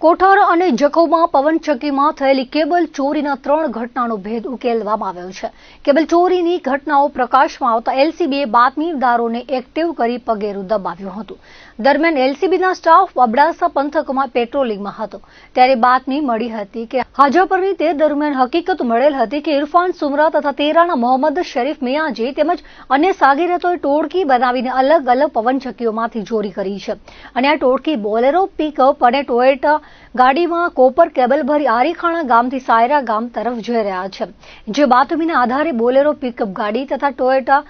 કોઠાર અને જખૌમાં પવનચક્કીમાં થયેલી કેબલ ચોરીના 3 ઘટનાનો ભેદ ઉકેલવામાં આવ્યો છે. કેબલ ચોરીની ઘટનાઓ પ્રકાશમાં આવતા એલસીબીએ બાતમીદારોને એક્ટિવ કરી પગેરું દબાવ્યું હતું. દરમિયાન એલસીબીના સ્ટાફ અબડાસા પંથકમાં પેટ્રોલિંગમાં હતો ત્યારે બાતમી મળી હતી કે હાજાપરની તે દરમિયાન હકીકત મળેલ હતી કે ઇરફાન સુમરા તથા તેરાના મોહમ્મદ શરીફ મિયાજી તેમજ અન્ય સાગીરતોએ ટોળકી બનાવીને અલગ અલગ પવનચક્કીઓમાંથી ચોરી કરી છે અને આ ટોળકી બોલેરો, પિકઅપ અને ટોયોટા ગાડીમાં કોપર કેબલ ભરી આરીખાણા ગામથી સાયરા ગામ તરફ જઈ રહ્યા છે. જે બાતમીના આધારે બોલેરો, પિકઅપ ગાડી તથા ટોયોટા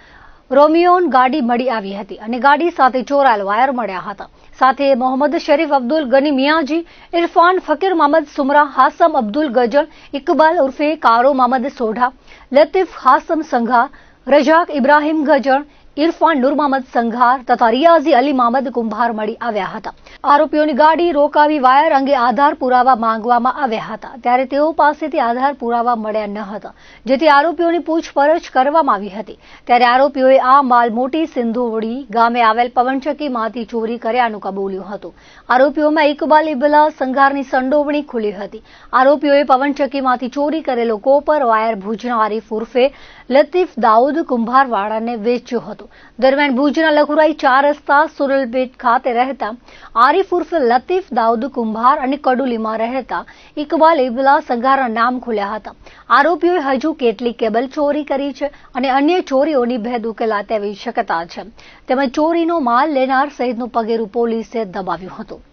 રોમિયોન ગાડી મળી આવી હતી અને ગાડી સાથે ચોરાયેલ વાયર મળ્યા હતા. સાથે મોહમ્મદ શરીફ અબ્દુલ ગની મિયાજી, ઇરફાન ફકીર મોહમ્મદ સુમરા, હાસમ અબ્દુલ ગજલ, ઇકબાલ ઉર્ફે કારો મોહમ્મદ સોઢા, લતીફ હાસમ સંઘાર, રજાક ઇબ્રાહિમ ગજળ, ઇરફાન નૂર મોહમ્મદ સંઘાર તથા રિયાઝી અલી મોહમ્મદ કુંભાર મળી આવ્યા હતા. આરોપીઓની ગાડી રોકાવી વાયર અંગે આધાર પુરાવા માંગવામાં આવ્યા હતા ત્યારે તેઓ પાસેથી આધાર પુરાવા મળ્યા ન હતા, જેથી આરોપીઓની પૂછપરછ કરવામાં આવી હતી. ત્યારે આરોપીઓએ આ માલ મોટી સિંધોડી ગામે આવેલ પવનચક્કીમાંથી ચોરી કર્યાનું કબૂલ્યું હતું. આરોપીઓમાં ઇકબાલ ઇબલા સંઘારની સંડોવણી ખુલી હતી. આરોપીઓએ પવનચક્કીમાંથી ચોરી કરેલો કોપર વાયર ભુજના આરીફ ઉર્ફે લતીફ દાઉદ કુંભારવાળાને વેચ્યો હતો. દરમિયાન ભુજના લખુરાઈ 4 રસ્તા સુરલપેટ ખાતે રહેતા આરીફ ઉર્ફે લતીફ દાઉદ કુંભાર અને કડુલીમાં રહેતા ઇકબાલ ઇબલા સંઘારના નામ ખુલ્યા હતા. આરોપીઓએ હજુ કેટલીક કેબલ ચોરી કરી છે અને અન્ય ચોરીઓની ભેદ ઉકેલા તેવી શક્યતા છે. તેમજ ચોરીનો માલ લેનાર સહિતનું પગેરું પોલીસે દબાવ્યું હતું.